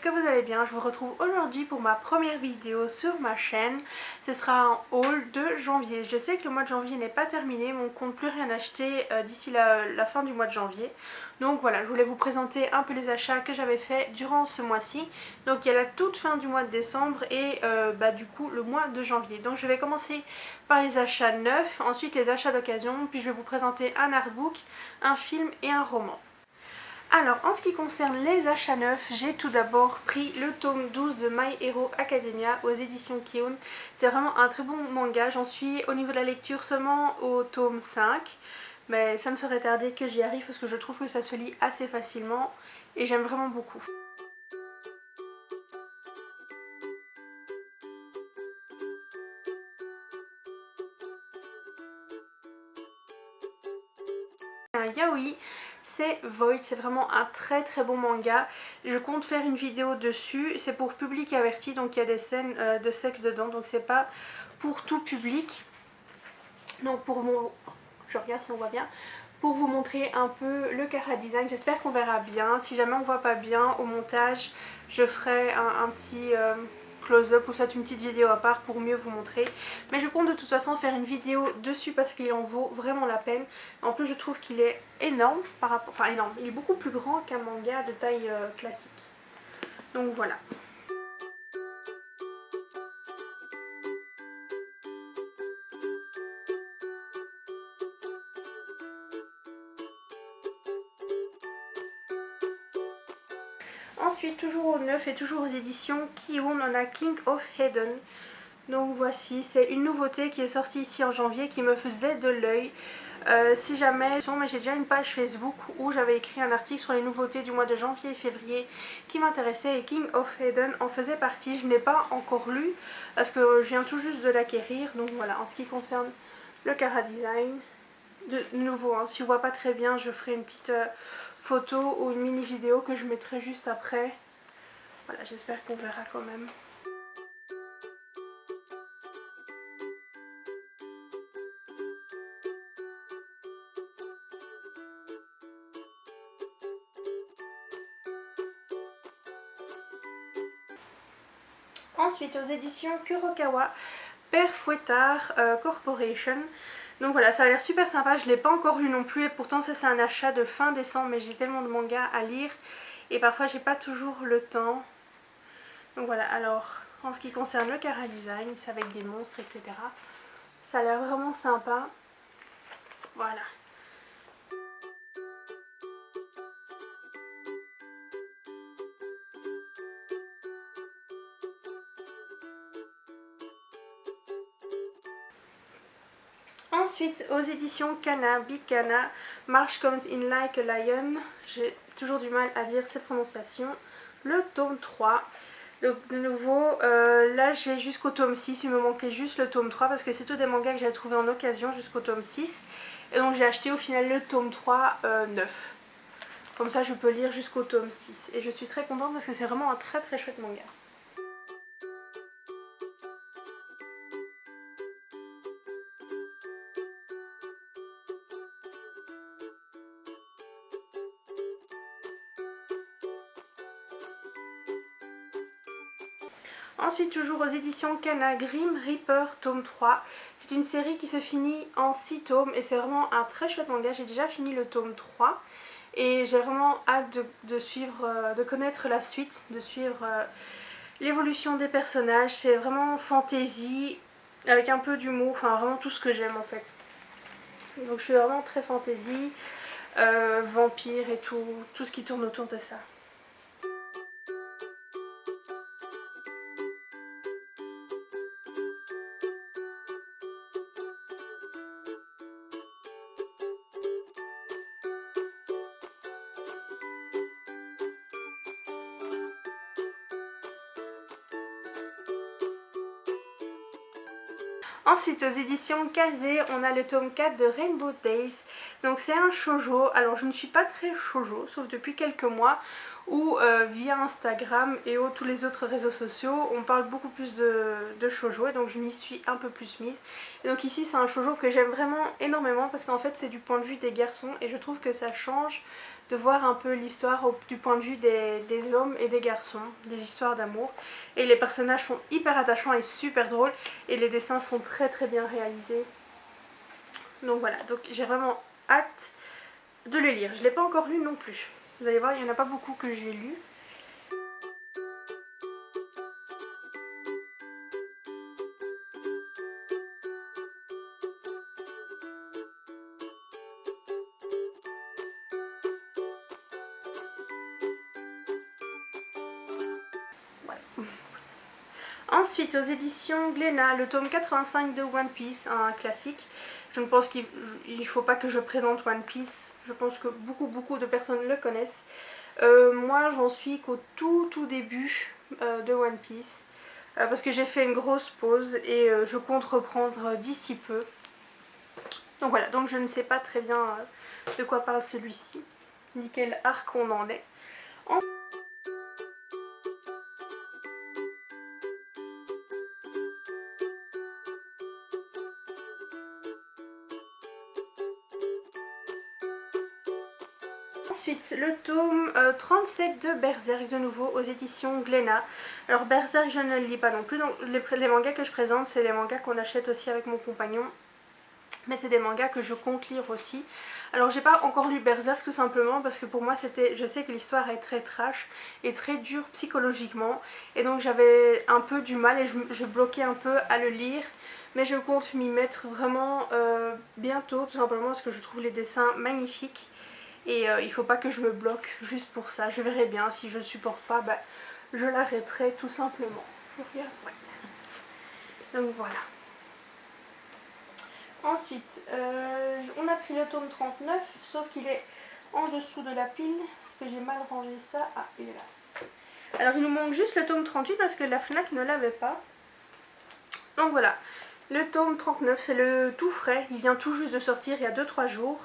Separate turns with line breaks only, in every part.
que vous allez bien. Je vous retrouve aujourd'hui pour ma première vidéo sur ma chaîne. Ce sera un haul de janvier. Je sais que le mois de janvier n'est pas terminé, mais on ne compte plus rien acheter d'ici la fin du mois de janvier. Donc voilà, je voulais vous présenter un peu les achats que j'avais fait durant ce mois-ci. Donc il y a la toute fin du mois de décembre et du coup le mois de janvier. Donc je vais commencer par les achats neufs, ensuite les achats d'occasion, puis je vais vous présenter un artbook, un film et un roman. Alors en ce qui concerne les achats neufs, j'ai tout d'abord pris le tome 12 de My Hero Academia aux éditions Kiun. C'est vraiment un très bon manga, j'en suis au niveau de la lecture seulement au tome 5. Mais ça ne serait tardé que j'y arrive parce que je trouve que ça se lit assez facilement et j'aime vraiment beaucoup. Un yaoi, c'est Void, c'est vraiment un très bon manga. Je compte faire une vidéo dessus, c'est pour public averti, donc il y a des scènes de sexe dedans, donc c'est pas pour tout public. Donc je regarde si on voit bien, pour vous montrer un peu le chara design. J'espère qu'on verra bien. Si jamais on voit pas bien au montage, je ferai un petit close-up ou soit une petite vidéo à part pour mieux vous montrer. Mais je compte de toute façon faire une vidéo dessus parce qu'il en vaut vraiment la peine. En plus je trouve qu'il est énorme par rapport, enfin énorme, il est beaucoup plus grand qu'un manga de taille classique. Donc voilà. Ensuite, toujours au neuf et toujours aux éditions Kiun, on a King of Eden. Donc voici, c'est une nouveauté qui est sortie ici en janvier qui me faisait de l'œil. Si jamais, mais j'ai déjà une page Facebook où j'avais écrit un article sur les nouveautés du mois de janvier et février qui m'intéressait et King of Eden en faisait partie. Je n'ai pas encore lu parce que je viens tout juste de l'acquérir. Donc voilà, en ce qui concerne le chara design, de nouveau, hein, si on voit pas très bien, je ferai une petite photo ou une mini vidéo que je mettrai juste après. Voilà, j'espère qu'on verra quand même. Ensuite, aux éditions Kurokawa, Père Fouettard Corporation. Donc voilà, ça a l'air super sympa, je ne l'ai pas encore lu non plus et pourtant ça c'est un achat de fin décembre, mais j'ai tellement de mangas à lire et parfois j'ai pas toujours le temps. Donc voilà, alors en ce qui concerne le chara design, c'est avec des monstres, etc. Ça a l'air vraiment sympa. Voilà. Ensuite, aux éditions Kana, Big Kana, March Comes in Like a Lion. J'ai toujours du mal à dire cette prononciation. Le tome 3. Donc de nouveau, là j'ai jusqu'au tome 6, il me manquait juste le tome 3 parce que c'est tous des mangas que j'avais trouvé en occasion jusqu'au tome 6. Et donc j'ai acheté au final le tome 3 neuf. Comme ça je peux lire jusqu'au tome 6. Et je suis très contente parce que c'est vraiment un très chouette manga. Ensuite, toujours aux éditions Kana, Grim Reaper tome 3. C'est une série qui se finit en 6 tomes et c'est vraiment un très chouette manga. J'ai déjà fini le tome 3 et j'ai vraiment hâte de suivre, de connaître la suite, de suivre l'évolution des personnages. C'est vraiment fantasy avec un peu d'humour, enfin vraiment tout ce que j'aime en fait. Donc je suis vraiment très fantasy, vampire et tout ce qui tourne autour de ça. Ensuite, aux éditions Kazé, on a le tome 4 de Rainbow Days. Donc c'est un shoujo. Alors je ne suis pas très shoujo, sauf depuis quelques mois, où via Instagram et tous les autres réseaux sociaux, on parle beaucoup plus de shoujo et donc je m'y suis un peu plus mise. Et donc ici c'est un shoujo que j'aime vraiment énormément parce qu'en fait c'est du point de vue des garçons et je trouve que ça change de voir un peu l'histoire du point de vue des hommes et des garçons, des histoires d'amour. Et les personnages sont hyper attachants et super drôles et les dessins sont très très bien réalisés. Donc voilà, donc j'ai vraiment hâte de le lire. Je ne l'ai pas encore lu non plus. Vous allez voir, il n'y en a pas beaucoup que j'ai lu. Ensuite, aux éditions Glénat, le tome 85 de One Piece, un classique. Je ne pense qu'il ne faut pas que je présente One Piece. Je pense que beaucoup de personnes le connaissent. Moi, j'en suis qu'au tout début de One Piece. Parce que j'ai fait une grosse pause et je compte reprendre d'ici peu. Donc voilà, donc je ne sais pas très bien de quoi parle celui-ci, ni quel arc on en est. Ensuite, le tome 37 de Berserk, de nouveau aux éditions Glénat. Alors Berserk, je ne le lis pas non plus, donc les mangas que je présente, c'est les mangas qu'on achète aussi avec mon compagnon. Mais c'est des mangas que je compte lire aussi. Alors j'ai pas encore lu Berserk tout simplement parce que pour moi c'était, je sais que l'histoire est très trash et très dure psychologiquement. Et donc j'avais un peu du mal et je bloquais un peu à le lire. Mais je compte m'y mettre vraiment bientôt tout simplement parce que je trouve les dessins magnifiques. Et il faut pas que je me bloque juste pour ça. Je verrai bien, si je ne supporte pas, bah, je l'arrêterai tout simplement. Regarde, ouais. Donc voilà. Ensuite, on a pris le tome 39, sauf qu'il est en dessous de la pile, parce que j'ai mal rangé ça. Ah, il est là. Alors il nous manque juste le tome 38 parce que la FNAC ne l'avait pas. Donc voilà, le tome 39, c'est le tout frais, il vient tout juste de sortir il y a 2-3 jours.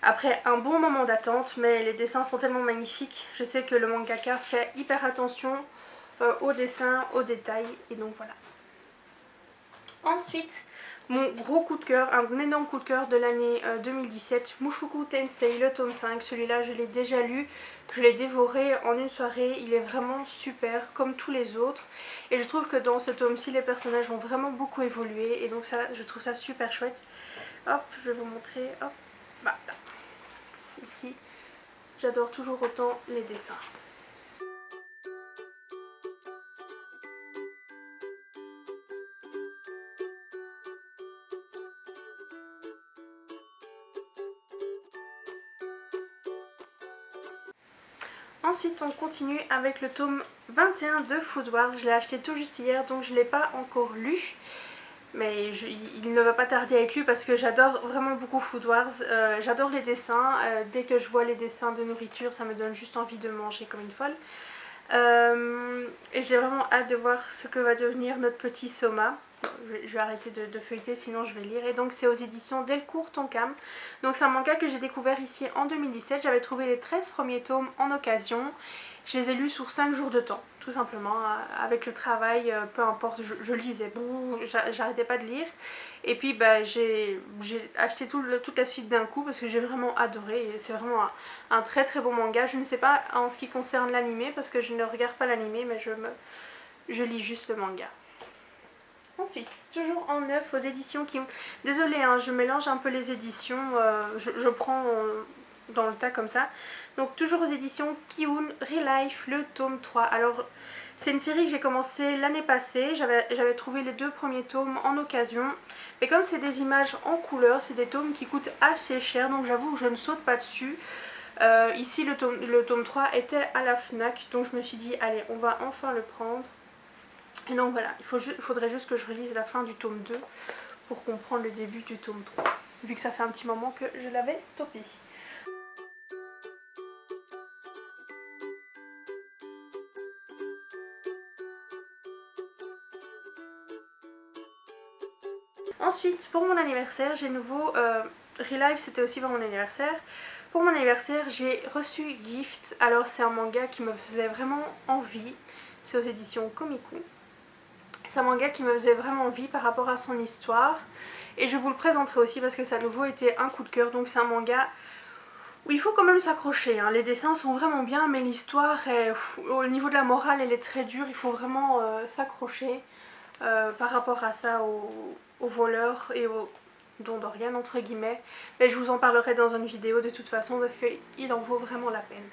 Après un bon moment d'attente, mais les dessins sont tellement magnifiques. Je sais que le mangaka fait hyper attention aux dessins, aux détails, et donc voilà. Ensuite, mon gros coup de cœur, un énorme coup de cœur de l'année 2017, Mushoku Tensei, le tome 5. Celui-là, je l'ai déjà lu, je l'ai dévoré en une soirée. Il est vraiment super, comme tous les autres. Et je trouve que dans ce tome-ci, les personnages ont vraiment beaucoup évolué. Et donc ça, je trouve ça super chouette. Hop, je vais vous montrer. Hop, bah, là. Ici, j'adore toujours autant les dessins. Ensuite on continue avec le tome 21 de Food Wars. Je l'ai acheté tout juste hier donc je ne l'ai pas encore lu. Mais il ne va pas tarder à être lu parce que j'adore vraiment beaucoup Food Wars. J'adore les dessins. Dès que je vois les dessins de nourriture, ça me donne juste envie de manger comme une folle. Et j'ai vraiment hâte de voir ce que va devenir notre petit Soma. Je vais arrêter de feuilleter sinon je vais lire. Et donc c'est aux éditions Delcourt Tonkam. Donc c'est un manga que j'ai découvert ici en 2017. J'avais trouvé les 13 premiers tomes en occasion. Je les ai lus sur 5 jours de temps, tout simplement, avec le travail, peu importe, je lisais, bon, j'arrêtais pas de lire. Et puis bah, j'ai acheté toute la suite d'un coup parce que j'ai vraiment adoré. Et c'est vraiment un très très beau manga. Je ne sais pas en ce qui concerne l'animé parce que je ne regarde pas l'animé, mais je lis juste le manga. Ensuite, toujours en neuf aux éditions Ki-hoon. Désolée, hein, je mélange un peu les éditions, je prends dans le tas comme ça. Donc toujours aux éditions Ki-hoon Relife, le tome 3. Alors c'est une série que j'ai commencé l'année passée, j'avais trouvé les 2 premiers tomes en occasion. Mais comme c'est des images en couleur, c'est des tomes qui coûtent assez cher, donc j'avoue que je ne saute pas dessus. Ici le tome 3 était à la FNAC, donc je me suis dit allez on va enfin le prendre. Et donc voilà, il faudrait juste que je relise la fin du tome 2 pour comprendre le début du tome 3, vu que ça fait un petit moment que je l'avais stoppé. Ensuite, pour mon anniversaire, j'ai nouveau... Relive, c'était aussi pour mon anniversaire. Pour mon anniversaire, j'ai reçu Gift. Alors c'est un manga qui me faisait vraiment envie. C'est aux éditions Komiku. C'est un manga qui me faisait vraiment envie par rapport à son histoire. Et je vous le présenterai aussi parce que ça à nouveau été un coup de cœur. Donc c'est un manga où il faut quand même s'accrocher, hein. Les dessins sont vraiment bien mais l'histoire est, au niveau de la morale elle est très dure, il faut vraiment s'accrocher par rapport à ça aux voleurs et aux dons d'organes entre guillemets. Mais je vous en parlerai dans une vidéo de toute façon parce qu'il en vaut vraiment la peine.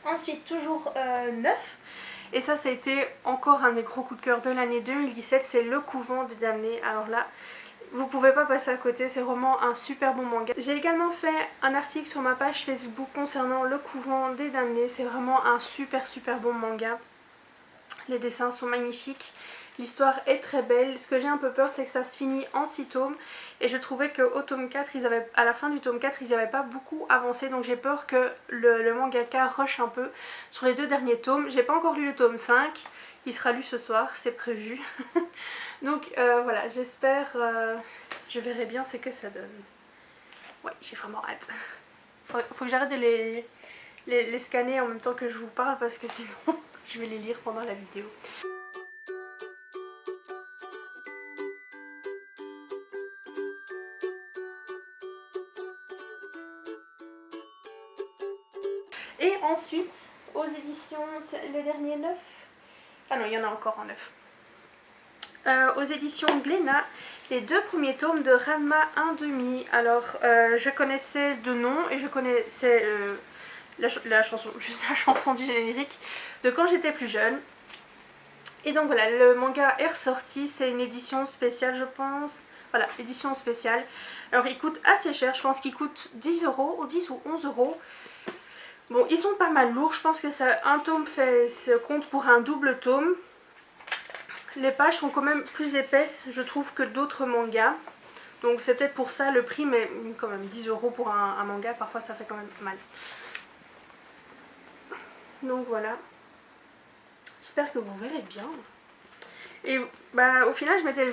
Ensuite toujours neuf, et ça a été encore un des gros coups de cœur de l'année 2017, c'est Le Couvent des Damnés. Alors là vous pouvez pas passer à côté, c'est vraiment un super bon manga. J'ai également fait un article sur ma page Facebook concernant Le Couvent des Damnés, c'est vraiment un super bon manga. Les dessins sont magnifiques, l'histoire est très belle. Ce que j'ai un peu peur c'est que ça se finit en 6 tomes et je trouvais qu'au tome 4, à la fin du tome 4 ils n'avaient pas beaucoup avancé, donc j'ai peur que le mangaka rush un peu sur les 2 derniers tomes. J'ai pas encore lu le tome 5, il sera lu ce soir, c'est prévu. Donc voilà, j'espère, je verrai bien ce que ça donne. Ouais, j'ai vraiment hâte. Faut que j'arrête de les scanner en même temps que je vous parle parce que sinon je vais les lire pendant la vidéo. Et ensuite, aux éditions, les derniers 9. Ah non, il y en a encore en 9. Aux éditions Glénat, les 2 premiers tomes de Ranma 1/2. Alors, je connaissais de nom et je connaissais la chanson, juste la chanson du générique de quand j'étais plus jeune. Et donc voilà, le manga est ressorti, c'est une édition spéciale je pense. Voilà, édition spéciale. Alors il coûte assez cher, je pense qu'il coûte 10 euros ou 10 ou 11 euros. Bon, ils sont pas mal lourds, je pense que ça, un tome se compte pour un double tome. Les pages sont quand même plus épaisses, je trouve, que d'autres mangas. Donc c'est peut-être pour ça le prix, mais quand même 10 euros pour un manga, parfois ça fait quand même mal. Donc voilà. J'espère que vous verrez bien. Et bah, au final, je m'étais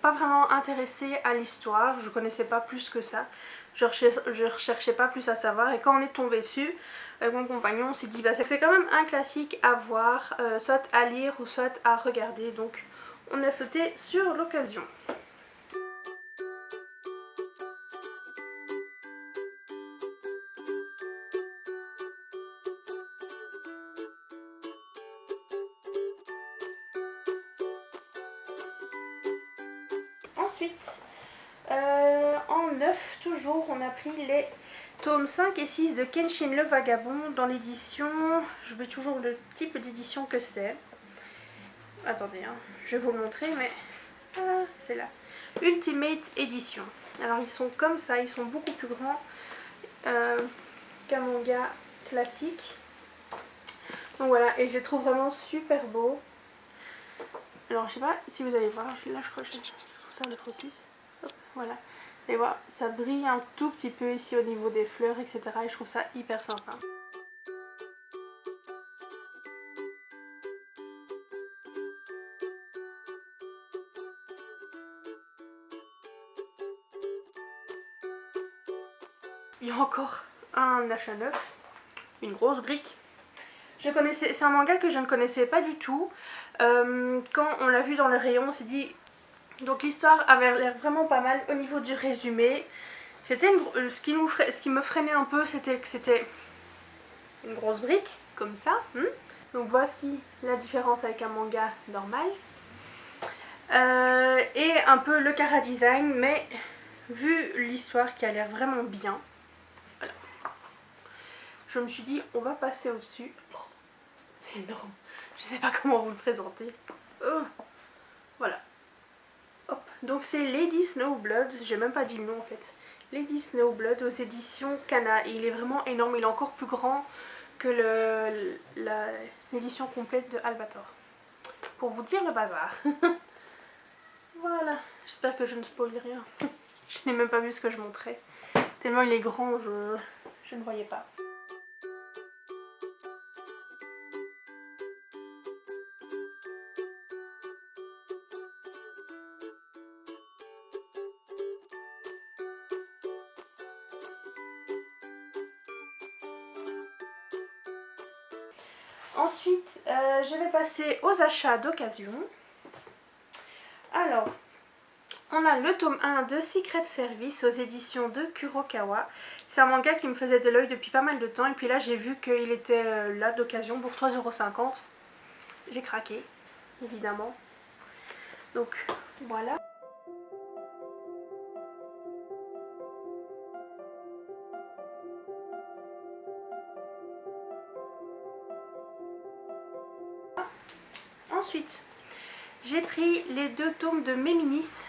pas vraiment intéressée à l'histoire. Je connaissais pas plus que ça. Je recherchais pas plus à savoir. Et quand on est tombé dessus, avec mon compagnon, on s'est dit bah, c'est quand même un classique à voir, soit à lire ou soit à regarder. Donc on a sauté sur l'occasion. Ensuite, en 9 toujours, on a pris les tomes 5 et 6 de Kenshin le Vagabond dans l'édition, je vais toujours le type d'édition que c'est. Attendez, hein, je vais vous le montrer, mais c'est là. Ultimate Edition. Alors ils sont comme ça, ils sont beaucoup plus grands qu'un manga classique. Donc voilà, et je les trouve vraiment super beaux. Alors je sais pas si vous allez voir, là je crois que je vais faire le focus. Hop, voilà. Et voilà, ça brille un tout petit peu ici au niveau des fleurs, etc. Et je trouve ça hyper sympa. Il y a encore un achat neuf, une grosse brique. C'est un manga que je ne connaissais pas du tout. Quand on l'a vu dans le rayon, on s'est dit... Donc l'histoire avait l'air vraiment pas mal au niveau du résumé. Ce qui me freinait un peu, c'était que c'était une grosse brique, comme ça. Donc voici la différence avec un manga normal. Et un peu le chara-design, mais vu l'histoire qui a l'air vraiment bien, voilà. Je me suis dit on va passer au-dessus. Oh, c'est énorme, je sais pas comment vous le présenter. Voilà. Hop. Donc c'est Lady Snowblood, j'ai même pas dit le nom en fait. Lady Snowblood aux éditions Kana, et il est vraiment énorme, il est encore plus grand que l'édition complète de Albator. Pour vous dire le bazar. Voilà, j'espère que je ne spoil rien. Je n'ai même pas vu ce que je montrais. Tellement il est grand, je ne voyais pas. Ensuite, je vais passer aux achats d'occasion. Alors, on a le tome 1 de Secret Service aux éditions de Kurokawa. C'est un manga qui me faisait de l'œil depuis pas mal de temps. Et puis là, j'ai vu qu'il était là d'occasion pour 3,50 €. J'ai craqué, évidemment. Donc, voilà. Ensuite, j'ai pris les 2 tomes de Méminis.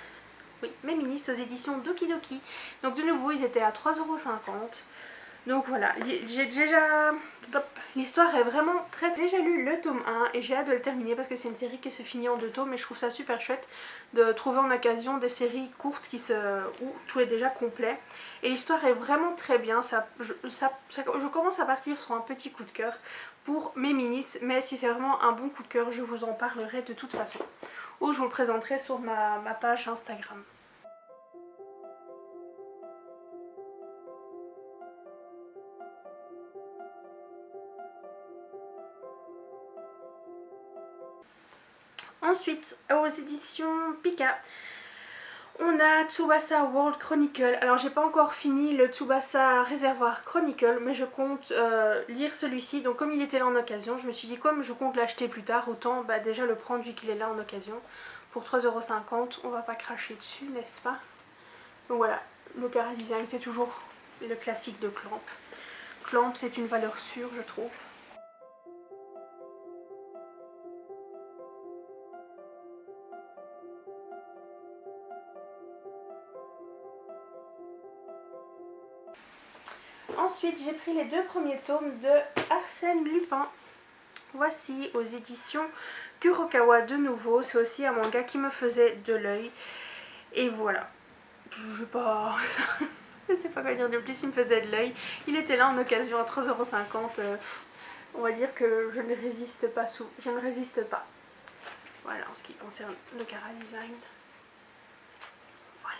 Oui, Méminis aux éditions Doki Doki. Donc de nouveau, ils étaient à 3,50 €. Donc voilà, j'ai déjà... L'histoire est vraiment très... J'ai déjà lu le tome 1 et j'ai hâte de le terminer parce que c'est une série qui se finit en 2 tomes et je trouve ça super chouette de trouver en occasion des séries courtes où tout est déjà complet. Et l'histoire est vraiment très bien, je commence à partir sur un petit coup de cœur pour Méminis, mais si c'est vraiment un bon coup de cœur, je vous en parlerai de toute façon. Ou je vous le présenterai sur ma page Instagram. Ensuite, aux éditions Pika, on a Tsubasa World Chronicle. Alors j'ai pas encore fini le Tsubasa Reservoir Chronicle, mais je compte lire celui-ci. Donc comme il était là en occasion, je me suis dit comme je compte l'acheter plus tard, autant déjà le prendre vu qu'il est là en occasion. Pour 3,50 €, on va pas cracher dessus, n'est-ce pas? Donc voilà, le chara-design c'est toujours le classique de Clamp. Clamp c'est une valeur sûre je trouve. Ensuite, j'ai pris les 2 premiers tomes de Arsène Lupin. Voici aux éditions Kurokawa de nouveau. C'est aussi un manga qui me faisait de l'œil. Et voilà. Je sais pas... je sais pas quoi dire de plus, il me faisait de l'œil. Il était là en occasion à 3,50 €. On va dire que je ne résiste pas Je ne résiste pas. Voilà, en ce qui concerne le chara-design. Voilà.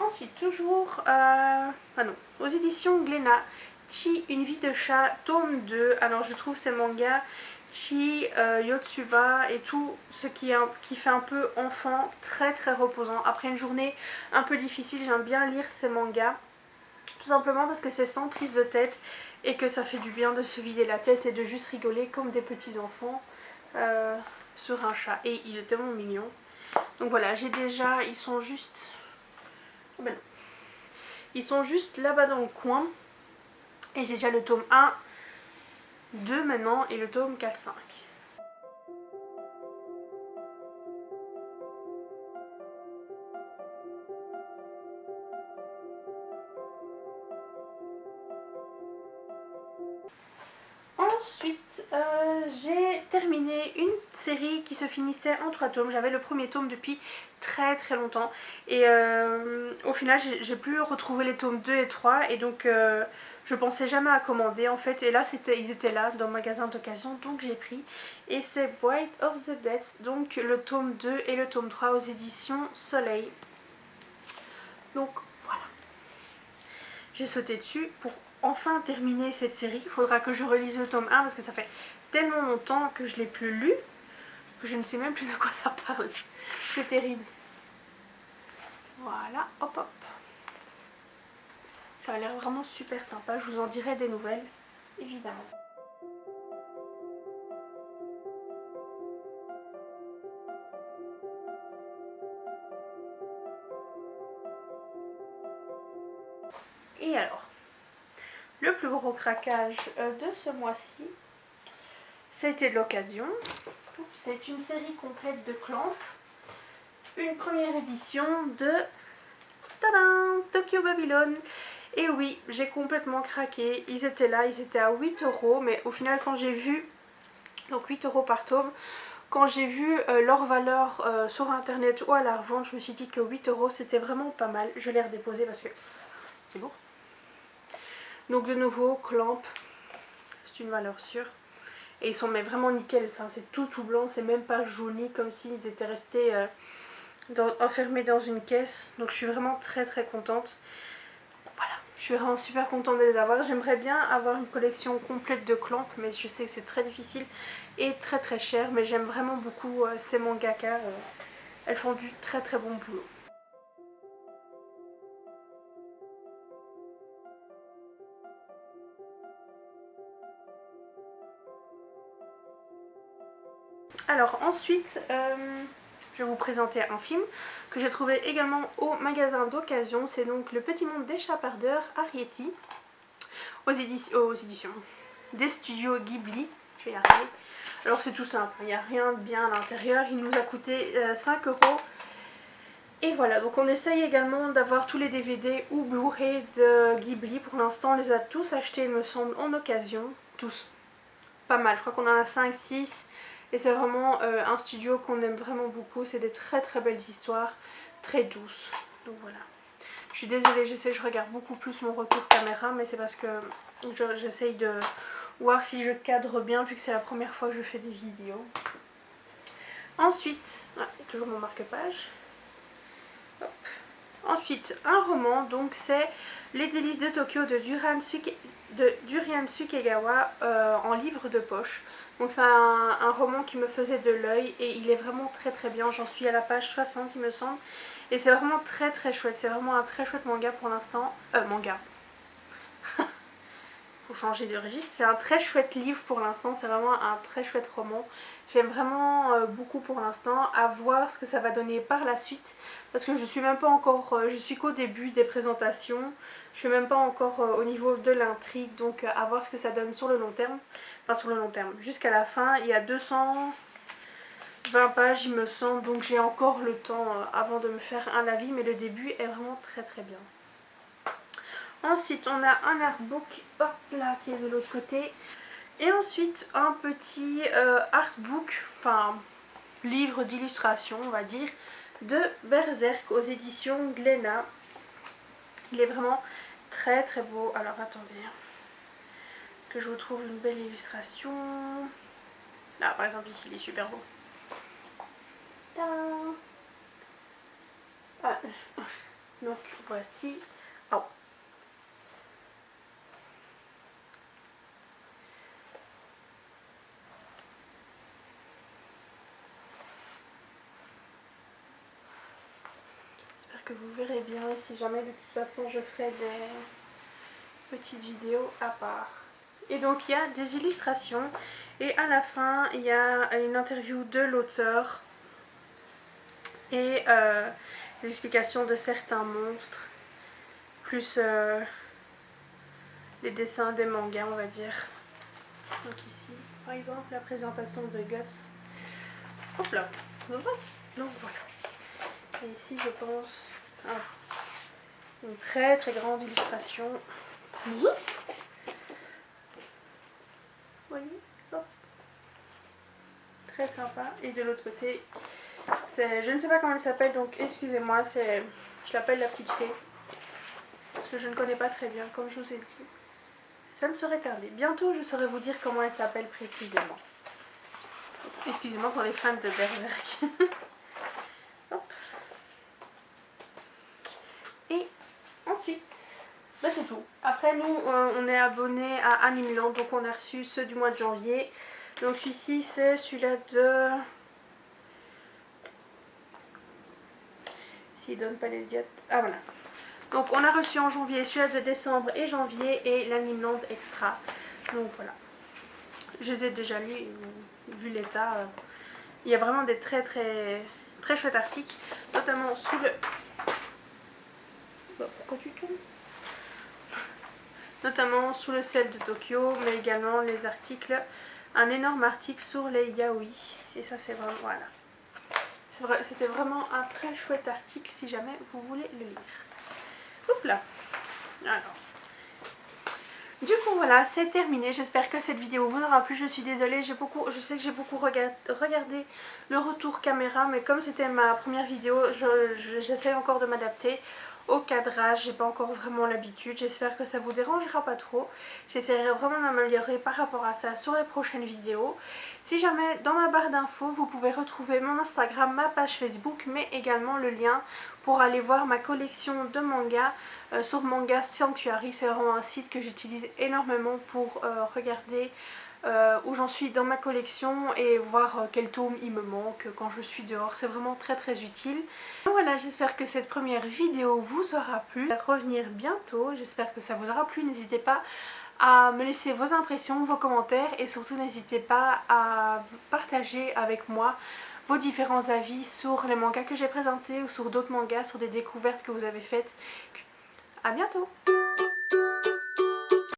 Ensuite, toujours aux éditions Glénat, Chi, une vie de chat, tome 2. Alors je trouve ces mangas, Chi, Yotsuba et tout ce qui fait un peu enfant, très très reposant. Après une journée un peu difficile, j'aime bien lire ces mangas. Tout simplement parce que c'est sans prise de tête et que ça fait du bien de se vider la tête et de juste rigoler comme des petits enfants sur un chat. Et il est tellement mignon. Donc voilà, ils sont juste... Ben non. Ils sont juste là-bas dans le coin. Et j'ai déjà le tome 1, 2 maintenant et le tome 4, 5. Ensuite, j'ai terminé une série qui se finissait en 3 tomes. J'avais le premier tome depuis très très longtemps. Et au final, j'ai plus retrouvé les tomes 2 et 3. Et donc, je pensais jamais à commander en fait. Et là, ils étaient là dans le magasin d'occasion. Donc, j'ai pris. Et c'est Bride of the Dead. Donc, le tome 2 et le tome 3 aux éditions Soleil. Donc, voilà. J'ai sauté dessus pour enfin terminer cette série. Il faudra que je relise le tome 1 parce que ça fait tellement longtemps que je ne l'ai plus lu que je ne sais même plus de quoi ça parle. C'est terrible. Voilà, hop hop. Ça a l'air vraiment super sympa. Je vous en dirai des nouvelles, évidemment. Et alors, le plus gros craquage de ce mois-ci, c'était de l'occasion. C'est une série complète de Clamp. Une première édition de tadam, Tokyo Babylon. Et oui, j'ai complètement craqué. Ils étaient là, ils étaient à 8 €. Mais au final, quand j'ai vu, donc 8 € par tome, quand j'ai vu leur valeur sur internet ou à la revente, je me suis dit que 8 € c'était vraiment pas mal. Je l'ai redéposé parce que c'est lourd. Donc de nouveau, Clamp, c'est une valeur sûre. et ils sont mais vraiment nickel, enfin c'est tout blanc, c'est même pas jauni comme s'ils étaient restés enfermés dans une caisse. Donc je suis vraiment très contente. Voilà, je suis vraiment super contente de les avoir. J'aimerais bien avoir une collection complète de clampes, mais je sais que c'est très difficile et très cher. Mais j'aime vraiment beaucoup ces mangaka. Elles font du très bon boulot. Alors ensuite, je vais vous présenter un film que j'ai trouvé également au magasin d'occasion. C'est donc Le Petit Monde des Chapardeurs, Arrietty, aux éditions des studios Ghibli. Je vais y arriver. Alors c'est tout simple, il n'y a rien de bien à l'intérieur. Il nous a coûté 5 €. Et voilà, donc on essaye également d'avoir tous les DVD ou Blu-ray de Ghibli. Pour l'instant on les a tous achetés, il me semble, en occasion. Tous. Pas mal, je crois qu'on en a 5, 6. Et c'est vraiment un studio qu'on aime vraiment beaucoup. C'est des très belles histoires, très douces. Donc voilà. Je suis désolée, je sais que je regarde beaucoup plus mon retour caméra, mais c'est parce que j'essaye de voir si je cadre bien vu que c'est la première fois que je fais des vidéos. Ensuite, il y a toujours mon marque-page. Ensuite, un roman, donc c'est Les délices de Tokyo de Durian Sukegawa en livre de poche. Donc c'est un roman qui me faisait de l'œil et il est vraiment très bien. J'en suis à la page 60 il me semble. Et c'est vraiment très chouette. C'est vraiment un très chouette manga pour l'instant. Manga. Faut changer de registre. C'est un très chouette livre pour l'instant. C'est vraiment un très chouette roman. J'aime vraiment beaucoup pour l'instant. À voir ce que ça va donner par la suite. Parce que je suis même pas encore... je suis qu'au début des présentations. Je suis même pas encore au niveau de l'intrigue. Donc à voir ce que ça donne sur le long terme. Enfin sur le long terme. Jusqu'à la fin. Il y a 220 pages il me semble. Donc j'ai encore le temps avant de me faire un avis. Mais le début est vraiment très bien. Ensuite on a un artbook. Hop là, qui est de l'autre côté. Et ensuite un petit artbook, enfin livre d'illustration on va dire, de Berserk aux éditions Glénat. Il est vraiment très beau. Alors attendez, que je vous trouve une belle illustration. Ah par exemple ici il est super beau. Tadam. Ah. Donc voici. Oh. Que vous verrez bien, si jamais de toute façon je ferai des petites vidéos à part. Et donc il y a des illustrations et à la fin il y a une interview de l'auteur et des explications de certains monstres, plus les dessins des mangas on va dire. Donc ici par exemple la présentation de Guts. Hop là, donc voilà. Et ici je pense une très grande illustration. Vous voyez, hop. Très sympa. Et de l'autre côté, c'est, je ne sais pas comment elle s'appelle, donc excusez-moi, c'est, je l'appelle la petite fée. Parce que je ne connais pas très bien, comme je vous ai dit. Ça me serait tardé. Bientôt, je saurai vous dire comment elle s'appelle précisément. Excusez-moi pour les fans de Berserk. Hop. Et ensuite, bah c'est tout. Après nous, on est abonné à Animeland, donc on a reçu ceux du mois de janvier. Donc celui-ci, c'est celui-là de... S'il donne pas les dates... Ah voilà. Donc on a reçu en janvier celui-là de décembre et janvier et l'Animeland Extra. Donc voilà. Je les ai déjà lus, vu l'état. Il y a vraiment des très chouettes articles, notamment sous le... Bah, pourquoi tu tournes? Notamment sous le ciel de Tokyo, mais également les articles, un énorme article sur les yaoi. Et ça c'est vraiment, voilà. C'était vraiment un très chouette article si jamais vous voulez le lire. Hop là. Alors. Du coup voilà, c'est terminé. J'espère que cette vidéo vous aura plu. Je suis désolée, je sais que j'ai beaucoup regardé le retour caméra, mais comme c'était ma première vidéo, j'essaie encore de m'adapter. au cadrage, j'ai pas encore vraiment l'habitude, j'espère que ça vous dérangera pas trop. J'essaierai vraiment de m'améliorer par rapport à ça sur les prochaines vidéos. Si jamais dans ma barre d'infos vous pouvez retrouver mon Instagram, ma page Facebook, mais également le lien pour aller voir ma collection de mangas sur Manga Sanctuary. C'est vraiment un site que j'utilise énormément pour regarder où j'en suis dans ma collection et voir quel tome il me manque quand je suis dehors. C'est vraiment très utile. Donc voilà, j'espère que cette première vidéo vous aura plu. Je vais revenir bientôt, j'espère que ça vous aura plu. N'hésitez pas à me laisser vos impressions, vos commentaires et surtout n'hésitez pas à partager avec moi vos différents avis sur les mangas que j'ai présentés ou sur d'autres mangas, sur des découvertes que vous avez faites. À bientôt!